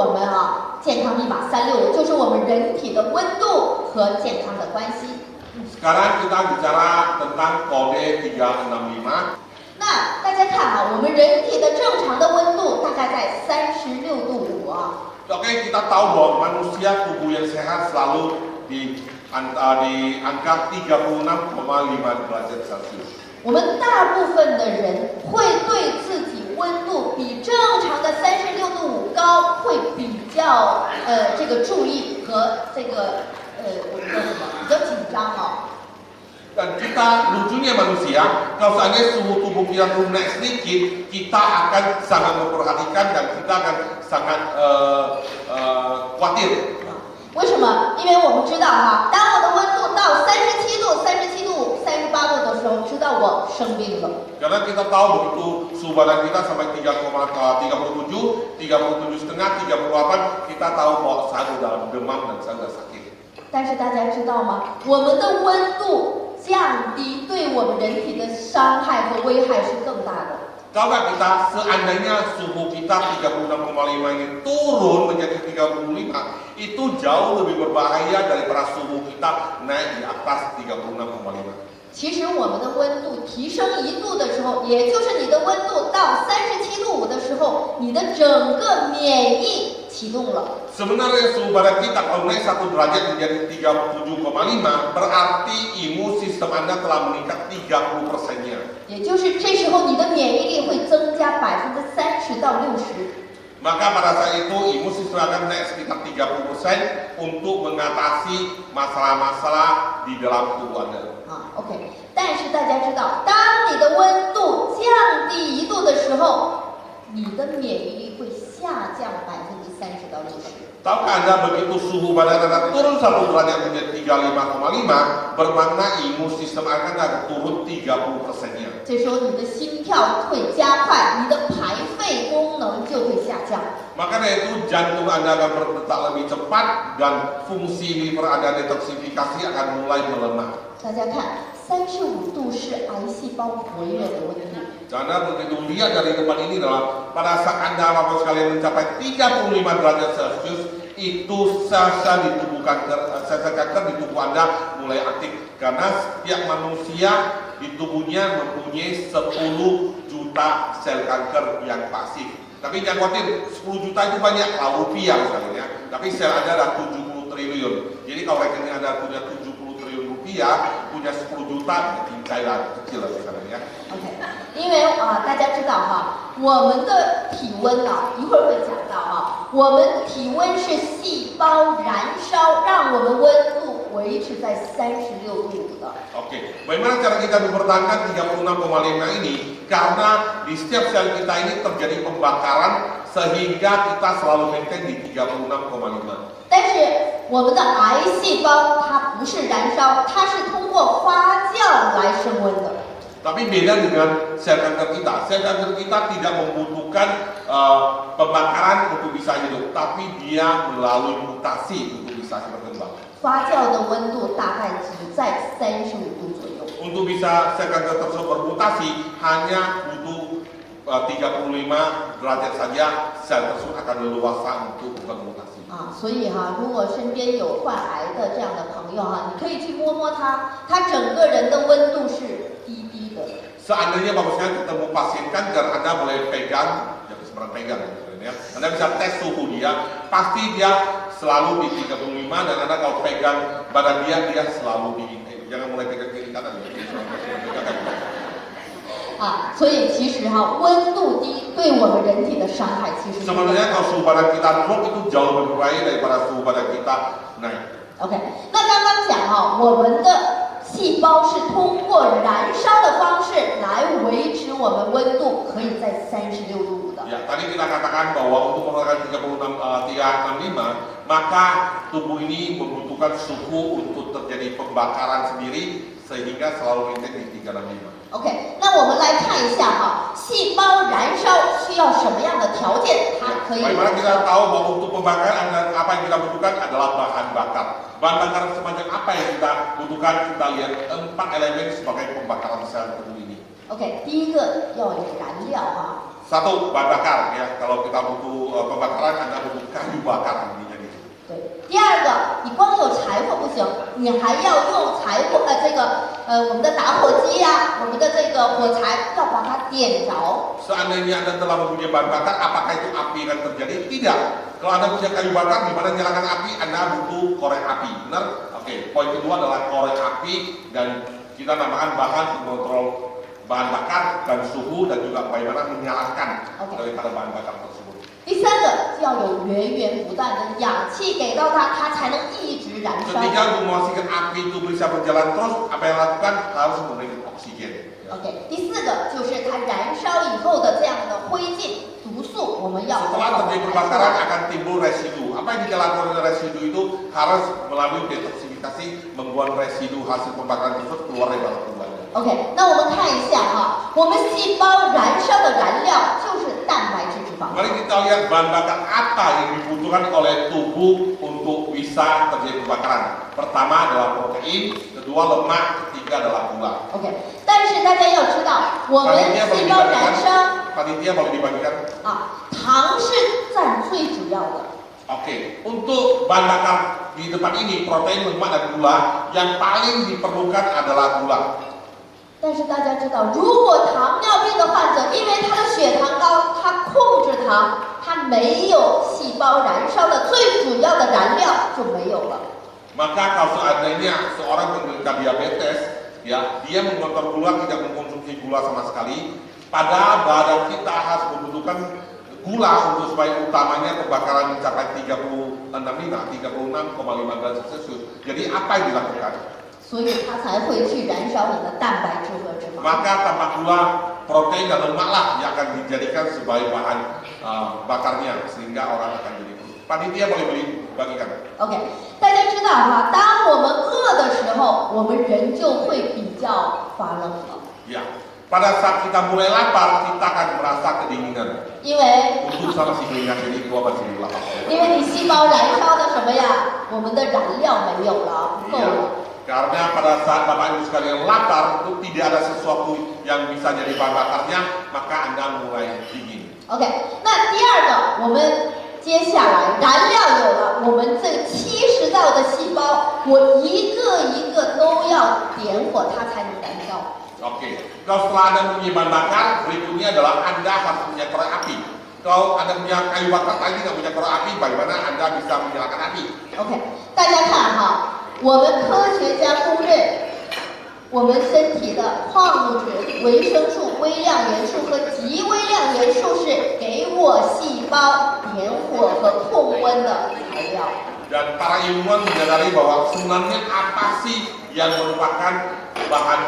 我们健康密码365，就是我们人体的温度和健康的关系。Sekarang kita bicara tentang kode 365. 那大家看我们人体的正常的温度大概在36度5Oke, kita tahu bahwa manusia tubuh yang sehat selalu di angka 36,5 derajat Celcius. 我们大部分的人会对自己温度比正常的36度5高，会比较这个注意和这个我们叫什么比较紧张Dan kita lucunya manusia, kalau seandainya suhu tubuh kita turun naik sedikit, kita akan sangat memperhatikan dan kita akan sangat khawatir. 为什么？因为我们知道当我的温度到37度、37度、38度的时候，知道我生病了。Karena kita tahu begitu suhu badan kita sampai 37, 37,5, 38, kita tahu bahwa saya sudah demam dan saya sudah sakit. 但是大家知道吗？我们的温度降低对我们人体的伤害和危害是更大的。Kalau kita seandainya suhu kita 36,5 ini turun menjadi 35, itu jauh lebih berbahaya daripada suhu kita naik di atas 36,5. 其实我们的温度提升1度的时候，也就是你的温度到37度5的时候，你的整个免疫启动了。Sebenarnya suhu badan kita kalau naik 1 derajat menjadi 37,5, berarti imun sistem Anda telah meningkat 30%-nya. 也就是这时候你的免疫力会增加30%到60%。 Maka pada saat itu imun sistem akan naik sekitar 30% untuk mengatasi masalah-masalah di dalam tubuh Anda. OK， 但是大家知道，当你的温度降低1度的时候，你的免疫力会下降30%到60%。 Tahukah Anda begitu suhu badan Anda turun 1 derajat menjadi 35,5, bermakna imun sistem akan turun 30%-nya. 这时候你的心跳会加快，你的排肺功能就会下降。 Maka dari itu jantung Anda akan berdetak lebih cepat dan fungsi liver Anda detoksifikasi akan mulai melemah. 大家看，35度是癌细胞活跃的温度。 Anda begitu lihat dari depan ini adalah pada saat Anda Bapak sekalian mencapai 35 derajat Celcius, itu sel-sel di tubuh kanker di tubuh Anda mulai aktif karena setiap manusia di tubuhnya mempunyai 10 juta sel kanker yang pasif. Tapi jangan khawatir, 10 juta itu banyak, kalau rupiah misalnya, tapi sel Anda ada 70 triliun. Jadi kalau rekening Anda punya 70 triliun rupiah, punya 10 juta, jadi cairan kecil misalnya ya. OK， 因为大家知道我们的体温一会儿会讲到我们体温是细胞燃烧，让我们温度维持在36度5的。 Oke, bagaimana cara kita mempertahankan 36,5 ini? Karena di setiap sel kita ini terjadi pembakaran sehingga kita selalu maintain di 36,5. 但是我们的癌细胞它不是燃烧，它是通过发酵来升温的。 Tapi beda dengan sel kanker kita. Sel kanker kita tidak membutuhkan pembakaran untuk bisa hidup, tapi dia melalui mutasi untuk bisa berkembang. 发酵的温度大概只在35度左右。 Untuk bisa sel kanker tersebut bermutasi hanya butuh 35 derajat saja, sel tersebut akan leluasa untuk bermutasi. 所以如果身边有患癌的这样的朋友你可以去摸摸他，他整个人的温度是低低的。 Seandainya Bapak sekalian ketemu pasien kanker, Anda boleh pegang, jangan sembarang pegang ya. Anda bisa tes suhu dia, pasti dia selalu di 35 dan Anda kalau pegang badan dia selalu di jangan mulai pegang kiri kanan. 所以其实温度低对我们人体的伤害其实。 Sebenarnya kalau suhu badan kita drop itu jauh lebih berbahaya daripada suhu badan kita naik. OK， 那刚刚讲我们的细胞是通过燃烧的方式来维持我们温度可以在36度5的。 Ya, tadi kita katakan bahwa untuk menggunakan 365, maka tubuh ini membutuhkan suhu untuk terjadi pembakaran sendiri sehingga selalu maintain di 365. OK， 那我们来看一下细胞燃烧需要什么样的条件，它可以。 Bagaimana kita tahu bahwa untuk pembakaran apa yang kita butuhkan adalah bahan bakar. Bahan bakar semacam apa yang kita butuhkan? Kita lihat 4 elemen sebagai pembakaran sel tubuh ini. OK， 第一个要有燃料 Satu, bahan bakar ya. Kalau kita butuh pembakaran, Anda butuh kayu bakar intinya gitu. 对，第二个，你光有柴火不行，你还要用柴火我们的打火机呀、我们的这个火柴要把它点着。 Seandainya Anda telah mempunyai bahan bakar, apakah itu api akan terjadi? Tidak. Kalau Anda punya kayu bakar, di mana nyalakan api, Anda butuh korek api. Benar? Oke. Poin kedua adalah korek api dan kita namakan bahan pengontrol bahan bakar dan suhu dan juga bagaimana menyalakan daripada bahan bakar tersebut. 第三个要有源源不断的氧气给到它，它才能一直燃烧。 Ketika untuk memastikan api itu bisa berjalan terus, apa yang dilakukan harus memberikan oksigen. OK， 第四个就是它燃烧以后的这样的灰烬、毒素，我们要 Setelah terjadi kebakaran akan timbul residu. Apa yang dilakukan oleh residu itu harus melalui detoksifikasi, membuat residu hasil pembakaran tersebut keluar dari dalam tubuh. OK， 那我们看一下哈，我们细胞燃烧的燃料就是蛋白质脂肪。 Mari kita lihat bahan bakar apa yang dibutuhkan oleh tubuh untuk bisa terjadi kebakaran. Pertama adalah protein, kedua lemak, ketiga adalah gula. OK， 但是大家要知道，我们细胞燃烧 Panitia boleh dibagikan? 糖是占最主要的。 Oke, untuk bahan bakar di depan ini protein, lemak dan gula, yang paling diperlukan adalah gula. 但是大家知道，如果糖尿病的患者因为他的血糖高，他控制糖，他没有细胞燃烧的最主要的燃料就没有了。 Maka kalau seandainya seorang penderita diabetes, ya dia mengontrol gula, tidak mengkonsumsi gula sama sekali, padahal badan kita harus membutuhkan gula untuk supaya utamanya kebakaran mencapai 36,5 derajat Celcius. Jadi apa yang dilakukan? 所以它才会去燃烧你的蛋白质和脂肪。 Maka tanpa gula, protein dan lemak lah yang akan dijadikan sebagai bahan bakarnya sehingga orang akan jadi kurus. Panitia boleh bagikan. OK， 大家知道哈，当我们饿的时候，我们人就会比较发冷了。 Ya, pada saat kita mulai lapar, kita akan merasa kedinginan. 因为 Untuk sama si minyak ini gua masih lapar. 因为你细胞燃烧的什么呀？我们的燃料没有了，不够了。 Karena pada saat Bapak Ibu sekalian lapar, itu tidak ada sesuatu yang bisa jadi bahan bakarnya, maka Anda mulai dingin. OK， 那第二个，我们接下来燃料有了，我们这70兆的细胞，我一个一个都要点火，它才能燃烧。 Oke, kalau setelah Anda punya bahan bakar, berikutnya adalah Anda harus punya korek api. Kalau Anda punya kayu bakar, tapi tidak punya korek api, bagaimana Anda bisa menyalakan api? OK， 大家看哈，我们科学家公认，我们身体的矿物质、维生素、微量元素和极微量元素是给我细胞点火和控温的材料。 Dan para ilmuwan menyadari bahwa sebenarnya apa sih yang merupakan bahan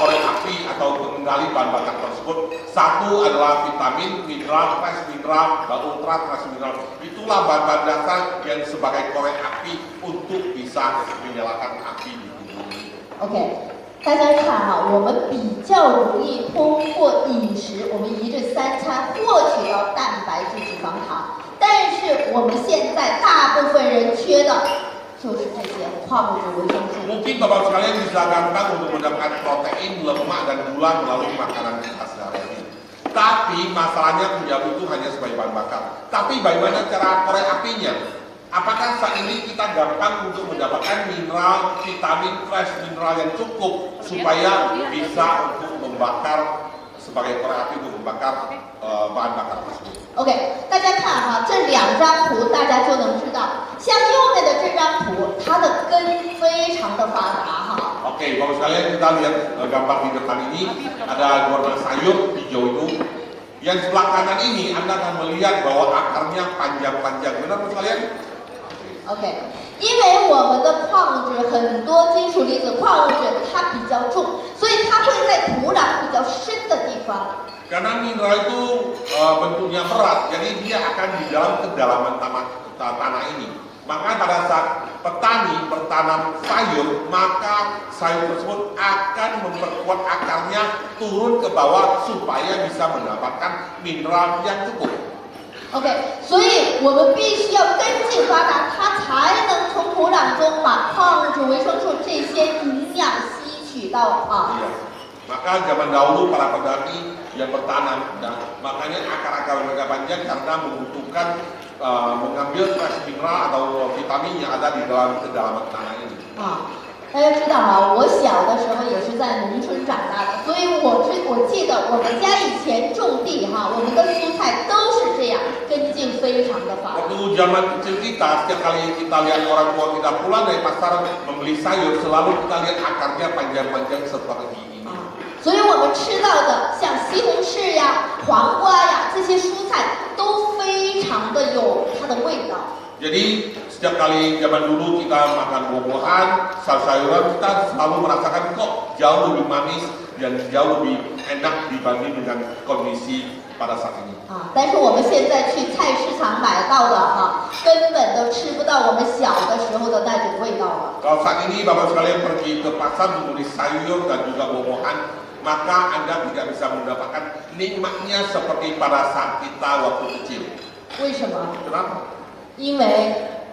korek api atau pengendali bahan bakar tersebut. Satu adalah vitamin, mineral, trace mineral, dan ultra trace mineral. Itulah bahan-bahan dasar yang sebagai korek api untuk bisa menyalakan api di tubuh ini. OK， 大家看哈，我们比较容易通过饮食，我们一日3餐获取到蛋白质、脂肪、糖，但是我们现在大部分人缺的就是这些矿物质、维生素。 Mungkin Bapak sekalian bisa gampang untuk mendapatkan protein, lemak, dan gula melalui makanan kita sehari-hari. Tapi masalahnya punya itu hanya sebagai bahan bakar. Tapi bagaimana cara korek apinya? Apakah saat ini kita gampang untuk mendapatkan mineral, vitamin, trace mineral yang cukup supaya bisa untuk membakar sebagai korek api untuk membakar bahan bakar tersebut? OK， 大家看哈，这2张图大家就能知道，像右面的这张图，它的根非常的发达哈。 Oke, Bapak sekalian kita lihat gambar di depan ini ada warna sayur hijau itu. Yang sebelah kanan ini Anda akan melihat bahwa akarnya panjang-panjang. Benar Bapak sekalian? OK， 因为我们的矿物质很多金属离子矿物质它比较重，所以它会在土壤比较深的地方。 Karena mineral itu bentuknya berat, jadi dia akan di dalam kedalaman tanah ini. Maka pada saat petani bertanam sayur, maka sayur tersebut akan memperkuat akarnya turun ke bawah supaya bisa mendapatkan mineral yang cukup. OK， 所以我们必须要根茎发达，它才能从土壤中把矿物质、维生素这些营养吸取到啊。Iya. Maka zaman dahulu para petani yang bertanam, makanya akar-akar mereka panjang karena membutuhkan mengambil trace mineral atau vitamin yang ada di dalam kedalaman tanah ini. 大家知道啊，我小的时候也是在农村长大的，所以我记得我们家以前种地哈，我们的蔬菜都是这样，根茎非常的发达。 Waktu zaman kecil kita, setiap kali kita lihat orang tua kita pulang dari pasar membeli sayur, selalu kita lihat akarnya panjang-panjang seperti ini. 所以我们吃到的像西红柿呀、黄瓜呀这些蔬菜都非常的有它的味道。 Jadi setiap kali zaman dulu kita makan buah-buahan, sayur-sayuran, kita selalu merasakan kok jauh lebih manis dan jauh lebih enak dibanding dengan kondisi pada saat ini. 但是我们现在去菜市场买到的根本都吃不到我们小的时候的那种味道了。 Kalau saat ini Bapak sekalian pergi ke pasar membeli sayur dan juga buah-buahan, maka Anda tidak bisa mendapatkan nikmatnya seperti pada saat kita waktu kecil. 为什么？ Kenapa? 因为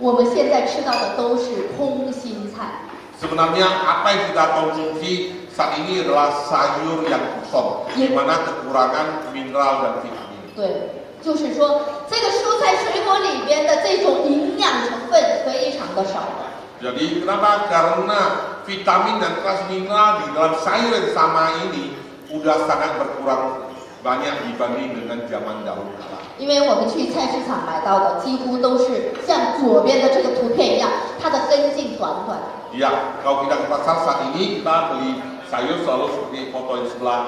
我们现在吃到的都是空心菜。 Sebenarnya apa yang kita konsumsi saat ini adalah sayur yang kosong, di mana kekurangan mineral dan vitamin. 对，就是说这个蔬菜水果里边的这种营养成分非常的少。 Jadi kenapa? Karena vitamin dan trace mineral di dalam sayur yang sama ini udah sangat berkurang banyak dibanding dengan zaman dahulu kala. 因为我们去菜市场买到的几乎都是像左边的这个图片一样，它的根茎短短。 Iya, kalau kita ke pasar saat ini kita beli sayur selalu seperti foto yang sebelah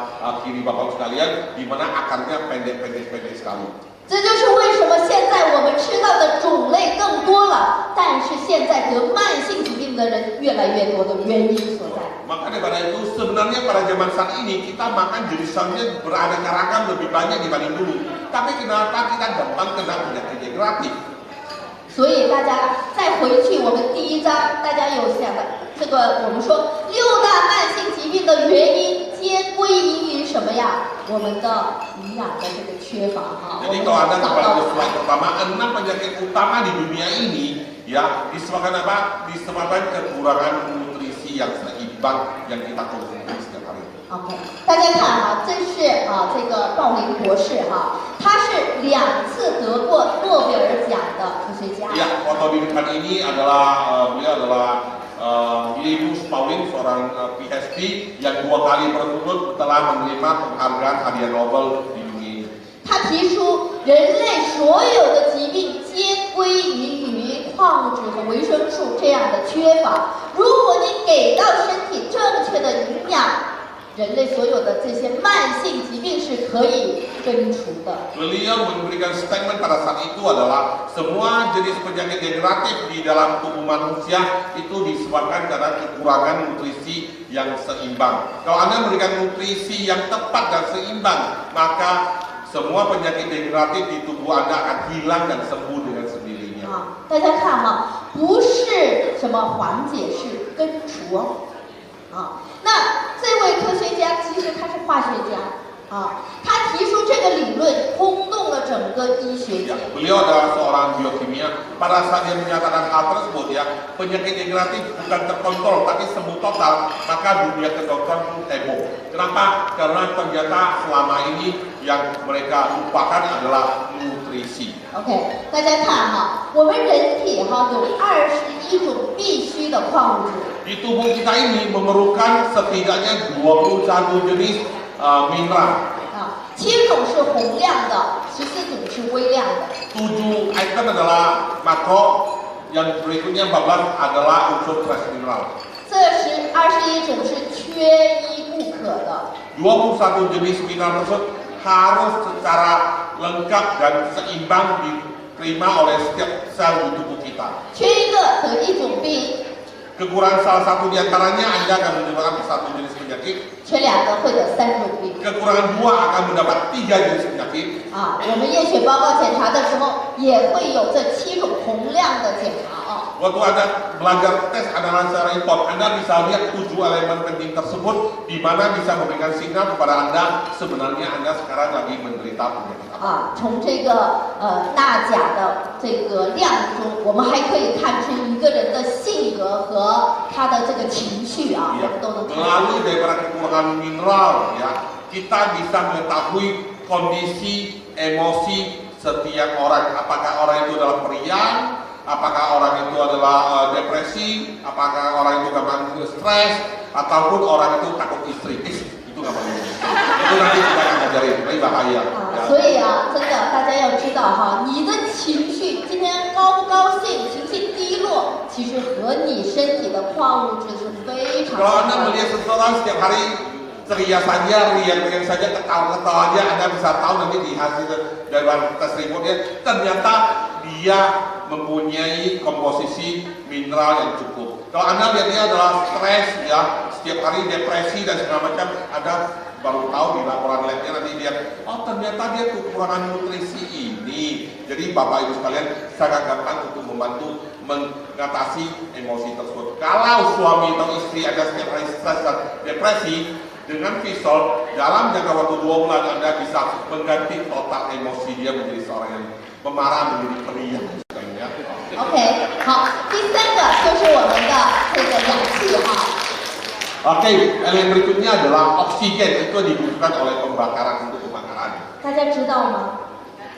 kiri Bapak sekalian, di mana akarnya pendek sekali. 这就是为什么现在我们吃到的种类更多了，但是现在得慢性疾病的人越来越多的原因所在。 Maka daripada itu sebenarnya pada zaman saat ini kita makan jenis sayurnya beraneka ragam lebih banyak dibanding dulu. Tapi kenapa kita gampang kena penyakit degeneratif? 所以大家再回去我们第一章，大家有想的这个我们说6大慢性疾病的原因皆归因于什么呀？我们的营养的这个缺乏哈。 Jadi kalau Anda kembali ke slide pertama, 6 penyakit utama di dunia ini ya disebabkan apa? Disebabkan kekurangan nutrisi yang seimbang yang kita konsumsi setiap hari. OK， 大家看哈，这是这个鲍林博士哈，他是2次得过诺贝尔奖的科学家。 Ya, foto di depan ini adalah beliau adalah Linus Pauling, seorang PhD yang 2 kali berturut telah menerima penghargaan hadiah Nobel di dunia ini. 他提出，人类所有的疾病皆归因于矿物质和维生素这样的缺乏。如果你给到身体正确的营养，人类所有的这些慢性疾病是可以根除的。 Beliau memberikan statement pada saat itu adalah semua jenis penyakit degeneratif di dalam tubuh manusia itu disebabkan karena kekurangan nutrisi yang seimbang. Kalau Anda memberikan nutrisi yang tepat dan seimbang, maka semua penyakit degeneratif di tubuh Anda akan hilang dan sembuh dengan sendirinya. 大家看哈，不是什么缓解，是根除哦。那这位科学家其实他是化学家他提出这个理论轰动了整个医学界。 Beliau adalah seorang biokimia. Pada saat dia menyatakan hal tersebut ya, penyakit degeneratif bukan terkontrol tapi sembuh total, maka dunia kedokteran pun heboh. Kenapa? Karena ternyata selama ini yang mereka lupakan adalah nutrisi. OK， 大家看哈，我们人体有21种必需的矿物质。 Di tubuh kita ini memerlukan setidaknya 21 jenis mineral. 7种是洪亮的，14种是微量的。 7 item adalah makro, yang berikutnya 14 adalah unsur trace mineral. 这21种是缺一不可的。 21 jenis mineral tersebut harus secara lengkap dan seimbang diterima oleh setiap sel di tubuh kita. 缺一个得一种病， Kekurangan salah satu di antaranya Anda akan menyebabkan 1 jenis penyakit. 缺2个会得3种病。 Kekurangan 2 akan mendapat 3 jenis penyakit. 我们验血报告检查的时候也会有这7种洪亮的检查 Waktu Anda belajar tes analisa report, Anda bisa lihat 7 elemen penting tersebut, di mana bisa memberikan sinyal kepada Anda sebenarnya Anda sekarang lagi menderita penyakit apa. 从这个纳甲的这个量中，我们还可以看出一个人的性格和他的这个情绪啊，我 Ya, 们都能看出。 melalui daripada kekurangan mineral, ya, kita bisa mengetahui kondisi emosi setiap orang. Apakah orang itu adalah periang, apakah orang itu adalah depresi, apakah orang itu gampang stres, ataupun orang itu takut istri. Itu nggak boleh. Itu nanti kita akan ajarin, ini bahaya. 所以啊，真的大家要知道哈，你的情绪今天高不高兴，情绪低落，其实和你身体的矿物质是非常 Kalau 相 Anda 关的。 melihat seseorang setiap hari ceria saja, riang-riang saja, ketawa-ketawa aja, Anda bisa tahu nanti di hasil dari tes reportnya ternyata dia mempunyai komposisi mineral yang cukup. Kalau Anda lihat dia adalah stres, ya, setiap hari depresi dan segala macam, Anda baru tahu di laporan labnya nanti dia, oh ternyata dia kekurangan nutrisi ini. Jadi Bapak Ibu sekalian sangat gampang untuk membantu mengatasi emosi tersebut. Kalau suami atau istri ada setiap hari stres dan depresi, dengan Visol dalam jangka waktu 2 bulan Anda bisa mengganti total emosi dia menjadi seorang yang pemarah, menjadi periang. OK， 好，第3个就是我们的这个氧气哈。 Oke, elemen berikutnya adalah oksigen. Itu dibutuhkan oleh pembakaran untuk pembakaran. 大家知道吗？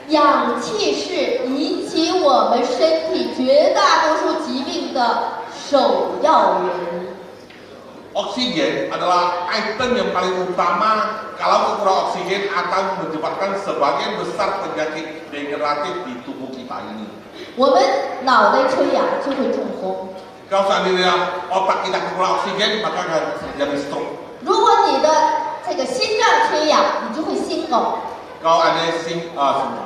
氧气是引起我们身体绝大多数疾病的首要原因。 Oksigen adalah item yang paling utama kalau kekurangan oksigen akan menyebabkan sebagian besar penyakit degeneratif di tubuh kita ini. 我们脑袋缺氧就会中风。 Kalau seandainya otak kita kekurangan oksigen, maka akan terjadi stroke. 如果你的这个心脏缺氧，你就会心梗。 Kalau ada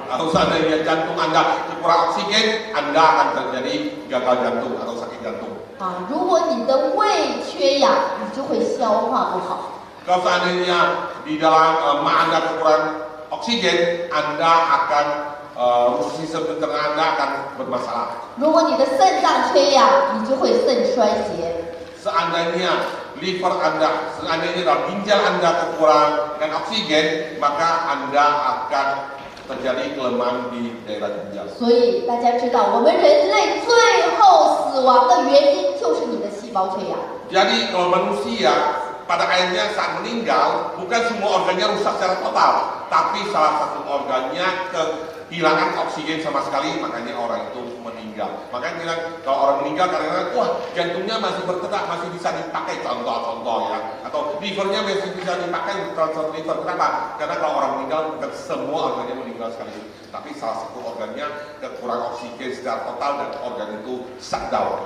atau seandainya jantung Anda kekurangan oksigen, Anda akan terjadi gagal jantung atau sakit jantung. 啊，如果你的胃缺氧，你就会消化不好。 Kalau seandainya di dalam ma Anda kekurangan oksigen, Anda akan sistem pencernaan Anda akan bermasalah. 如果你的肾脏缺氧，你就会肾衰竭。 Seandainya liver Anda, seandainya dalam ginjal Anda kekurangan oksigen, maka Anda akan terjadi kelemahan di daerah ginjal. 所以大家知道，我们人类最后死亡的原因就是你的细胞缺氧。 Jadi kalau manusia pada akhirnya saat meninggal, bukan semua organnya rusak secara total, tapi salah satu organnya kehilangan oksigen sama sekali, makanya orang itu meninggal. Makanya bilang kalau orang meninggal karena wah jantungnya masih berdetak, masih bisa dipakai, contoh ya, atau livernya masih bisa dipakai, transfer liver. Kenapa? Karena kalau orang meninggal bukan semua organnya meninggal sekali, tapi salah satu organnya kekurangan oksigen secara total dan organ itu shutdown.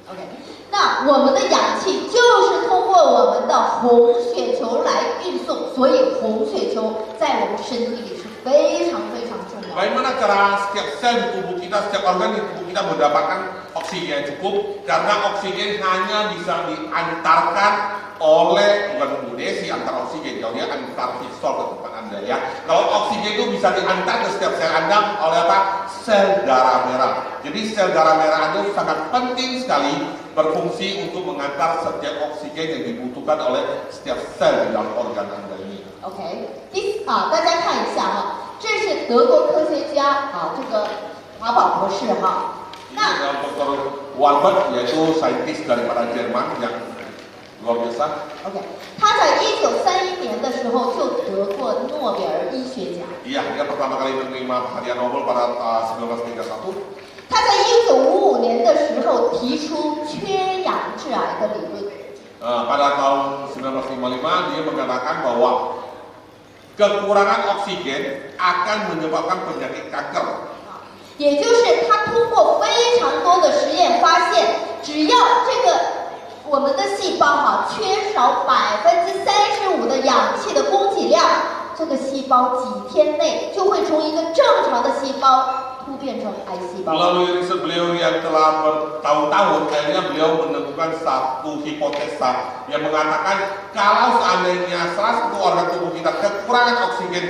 OK， 那我们的氧气就是通过我们的红血球来运送，所以红血球在我们身体里是非常非常重要的。 Bagaimana cara setiap sel di tubuh kita, setiap organ di tubuh kita mendapatkan oksigen yang cukup? Karena oksigen hanya bisa diantarkan oleh, bukan Bu Desi antar oksigen, kalau dia antar Visol ke tempat Anda ya. Kalau oksigen itu bisa diantar ke setiap sel Anda oleh apa? Sel darah merah. Jadi sel darah merah Anda sangat penting sekali berfungsi untuk mengantar setiap oksigen yang dibutuhkan oleh setiap sel di dalam organ Anda ini. OK， 大家看一下哈，这是德国科学家这个华宝博士哈。 Ini adalah Dr. Walbert, yaitu saintis daripada Jerman yang luar biasa. OK， 他在1931年的时候就得过诺贝尔医学奖。 Iya, dia pertama kali menerima hadiah Nobel pada 1931. 他在1955年的时候提出缺氧致癌的理论。 Pada tahun 1955 dia mengatakan bahwa kekurangan oksigen akan menyebabkan penyakit kanker. 也就是他通过非常多的实验发现，只要这个我们的细胞缺少35%的氧气的供给量，这个细胞几天内就会从一个正常的细胞突变成癌细胞。 Melalui riset beliau yang telah bertahun-tahun, akhirnya beliau menemukan satu hipotesa yang mengatakan kalau seandainya salah satu organ tubuh kita kekurangan oksigen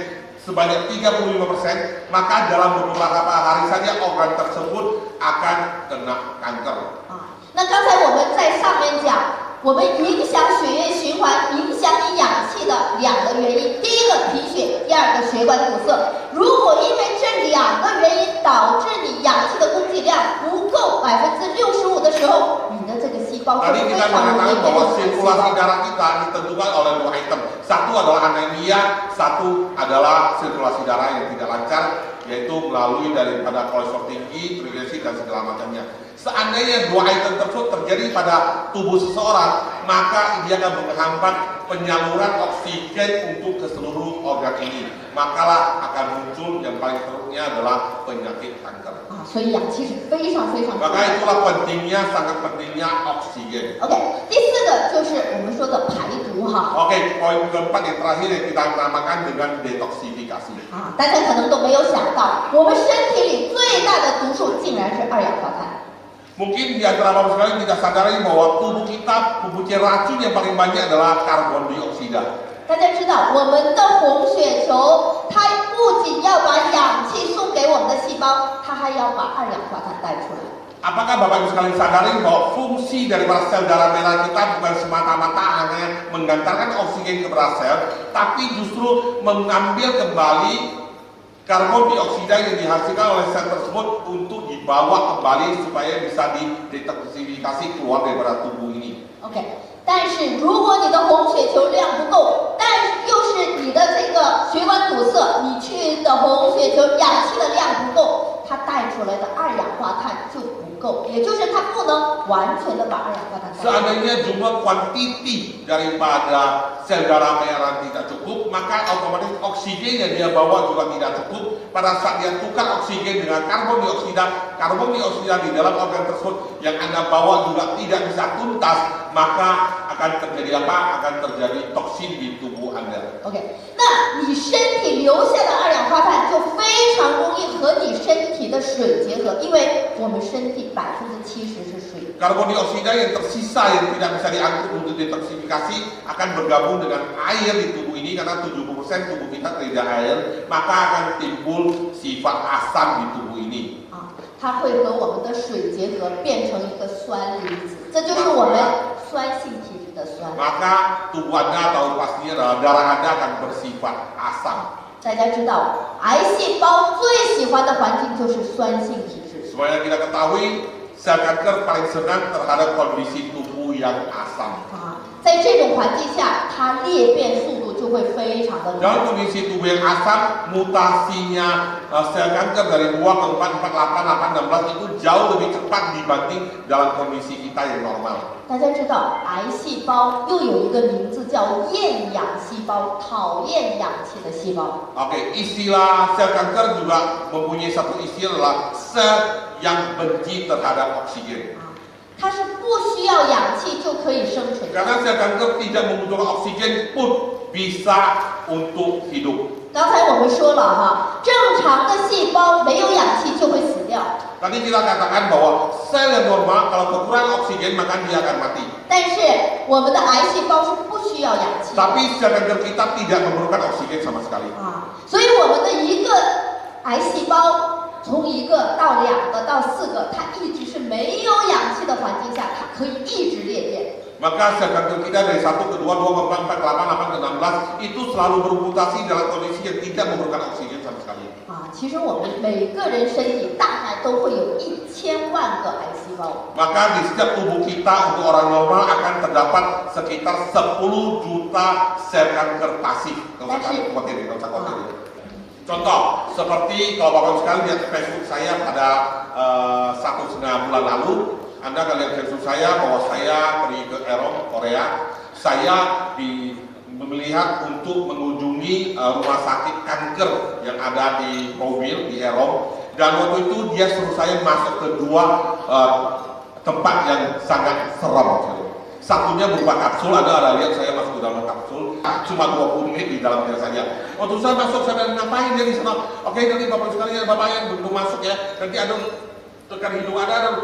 sebanyak 35%, maka dalam beberapa hari saja organ tersebut akan kena kanker. 那刚才我们在上面讲，我们影响血液循环、影响你氧气的两个原因，第一个贫血，第二个血管堵塞。如果因为这两个原因导致你氧气的供给量不够65%的时候，你的这个细胞就 Tadi 非 kita 常容易 mengatakan 变 bahwa 成癌细 sirkulasi 胞。 darah kita ditentukan oleh 2 item. Satu adalah anemia, satu adalah sirkulasi darah yang tidak lancar, yaitu melalui daripada kolesterol tinggi, trigliserid dan segala macamnya. Seandainya 2 item tersebut terjadi pada tubuh seseorang, maka dia akan menghambat penyaluran oksigen untuk ke seluruh organ ini. Makalah akan muncul yang paling teruknya adalah penyakit kanker. 所以氧气是非常非常重要 Maka 的。 itulah pentingnya, sangat pentingnya oksigen. OK，第四个就是我们说的排毒哈。 Oke, poin keempat yang terakhir yang kita namakan dengan detoksifikasi. 大家可能都没有想到，我们身体里最大的毒素竟然是二氧化碳。 Mungkin di antara bapak sekalian tidak sadari bahwa tubuh kita mempunyai racun yang paling banyak adalah karbon dioksida. 大家知道，我们的红血球它不仅要把氧气送给我们的细胞，它还要把二氧化碳带出来。 Apakah bapak ibu sekalian sadari bahwa fungsi daripada sel darah merah kita bukan semata-mata hanya mengantarkan oksigen kepada sel, tapi justru mengambil kembali karbon dioksida yang dihasilkan oleh sel tersebut untuk dibawa kembali supaya bisa didetoksifikasi keluar daripada tubuh ini. OK， 但是如果你的红血球量不够，但又是你的这个血管堵塞，你去的红血球氧气的量不够，它带出来的二氧化碳就不够，也就是它不能完全的把二氧化碳带出来。 Seandainya jumlah kuantiti daripada sel darah merah tidak cukup, maka otomatis oksigen yang dia bawa juga tidak cukup. Pada saat dia tukar oksigen dengan karbon dioksida di dalam organ tersebut yang Anda bawa juga tidak bisa tuntas, maka akan terjadi apa? Akan terjadi toksin di tubuh Anda. OK， 那你身体留下的二氧化碳就非常容易和你身体的水结合，因为我们身体70%是水。 Karbon dioksida yang tersisa yang tidak bisa diangkut untuk detoksifikasi akan bergabung dengan air di tubuh ini karena 70% tubuh kita tidak air, maka akan timbul sifat asam di tubuh ini. 它会和我们的水结合，变成一个酸离子，这就是我们酸性体质的酸。 Maka tubuh Anda tahu pastinya adalah darah Anda akan bersifat asam. 大家知道，癌细胞最喜欢的环境就是酸性体质。 Supaya kita ketahui, sel kanker paling senang terhadap kondisi tubuh yang asam. 在这种环境下，它裂变速度就会非常的 Dalam 快。 kondisi tubuh yang asam, mutasinya sel kanker dari 2 ke 4, 4, 8, 8, 16 itu jauh lebih cepat dibanding dalam kondisi kita yang normal. 大家知道，癌细胞又有一个名字叫厌氧细胞，讨厌氧气的细胞。 Oke, istilah sel kanker juga mempunyai satu istilah adalah sel yang benci terhadap oksigen. 它是不需要氧气就可以生存的。 Karena sel kanker tidak membutuhkan oksigen pun bisa untuk hidup. 刚才我们说了哈，正常的细胞没有氧气就会死掉， Tadi kita katakan bahwa sel yang normal kalau kekurangan oksigen maka dia akan mati. 但是我们的癌细胞是不需要氧气的 Tapi sel kanker kita tidak memerlukan oksigen sama sekali. 所以我们的一个癌细胞从1个到2个到4个，它一直是没有氧气的环境下，它可以一直裂变。 Maka sel kanker kita dari 1 ke 2, 2 ke 4, 4 ke 8, 8 ke 16 itu selalu bermutasi dalam kondisi yang tidak memerlukan oksigen sama sekali. 其实我们每个人身体大概都会有1000万个癌细胞。 Maka di setiap tubuh kita untuk orang normal akan terdapat sekitar 10 juta sel kanker pasif. Nggak usah khawatir, nggak usah khawatir. Contoh, seperti kalau bapak sekalian lihat Facebook saya pada 1,5 bulan lalu, Anda akan lihat Facebook saya bahwa saya pergi ke Erong, Korea. Saya melihat untuk mengunjungi rumah sakit kanker yang ada di Probil, di Erong. Dan waktu itu dia suruh saya masuk ke 2 tempat yang sangat seram. Satunya berupa kapsul, ada lihat saya masuk ke dalam kapsul, cuma 20 menit di dalamnya saja. Waktu saya masuk, saya bilang, ngapain dia di sana? Oke, nanti bapak sekalian, bapak yang belum masuk ya, nanti ada tekan hidung ada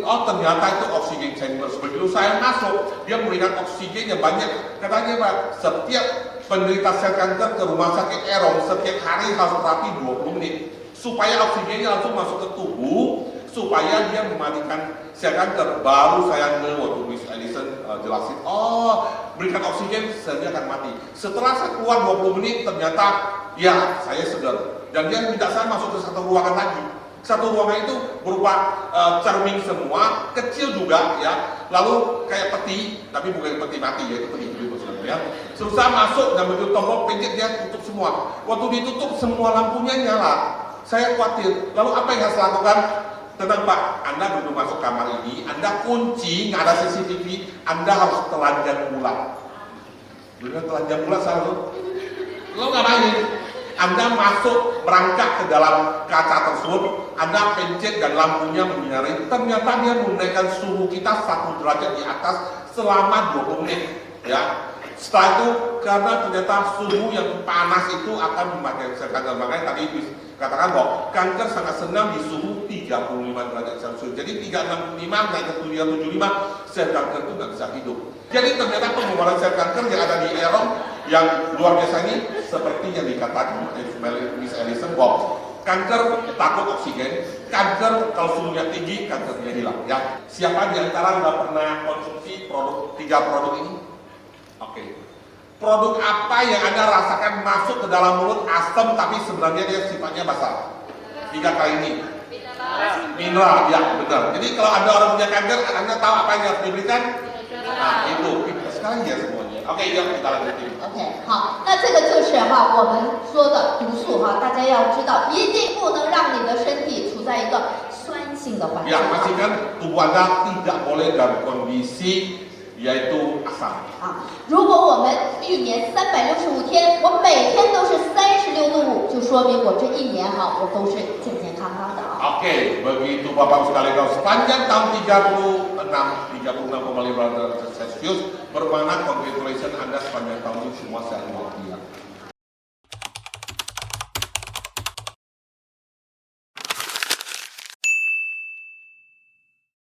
oh ternyata itu oksigen chamber. Begitu saya masuk, dia memberikan oksigen yang banyak. Katanya Pak, setiap penderita sel kanker ke rumah sakit Erong setiap hari harus terapi 20 menit supaya oksigennya langsung masuk ke tubuh supaya dia mematikan sel kanker. Baru saya waktu Miss Allison jelasin, oh berikan oksigen selnya akan mati. Setelah saya keluar 20 menit ternyata ya saya segar dan dia minta saya masuk ke satu ruangan lagi. Satu ruangan itu berupa cermin semua, kecil juga ya, lalu kayak peti, tapi bukan peti mati ya, itu peti maksudnya ya. Susah masuk dan begitu tombol pencet dia tutup semua. Waktu ditutup semua lampunya nyala. Saya khawatir. Lalu apa yang harus lakukan? Tenang Pak, Anda belum masuk kamar ini, Anda kunci, nggak ada CCTV, Anda harus telanjang bulat. Benar telanjang bulat selalu. Lo ngapain? Anda masuk merangkak ke dalam kaca tersebut, Anda pencet dan lampunya menyinari. Ternyata dia menaikkan suhu kita 1 derajat di atas selama 20 menit. Ya. Setelah itu, karena ternyata suhu yang panas itu akan mematikan sel kanker. Makanya tadi katakan bahwa kanker sangat senang di suhu 35 derajat Celcius. Jadi 365 naik ke 375, sel kanker itu nggak bisa hidup. Jadi ternyata pengobatan sel kanker yang ada di Erong yang luar biasa ini seperti yang dikatakan Miss Allison bahwa kanker takut oksigen, kanker kalau suhunya tinggi, kankernya hilang. Ya, siapa di antara sudah pernah konsumsi tiga produk ini? Oke. Produk apa yang Anda rasakan masuk ke dalam mulut asam tapi sebenarnya dia sifatnya basah? 3 kali ini. Mineral, ya benar. Jadi kalau ada orang punya kanker, Anda tahu apa yang harus diberikan? Nah, itu sekali ya semuanya. Oke, yuk kita lanjutin. OK， 好，那这个就是我们说的毒素大家要知道，一定不能让你的身体处在一个酸性的环境。 Ya, pastikan tubuh Anda tidak boleh dalam kondisi yaitu asam. 如果我们一年365天，我每天都是36度5，就说明我这一年我都是健健康康的Oke, begitu Bapak sekalian sepanjang tahun 36,5 derajat Celcius bermakna congratulations Anda sepanjang tahun ini semua sehat walafiat.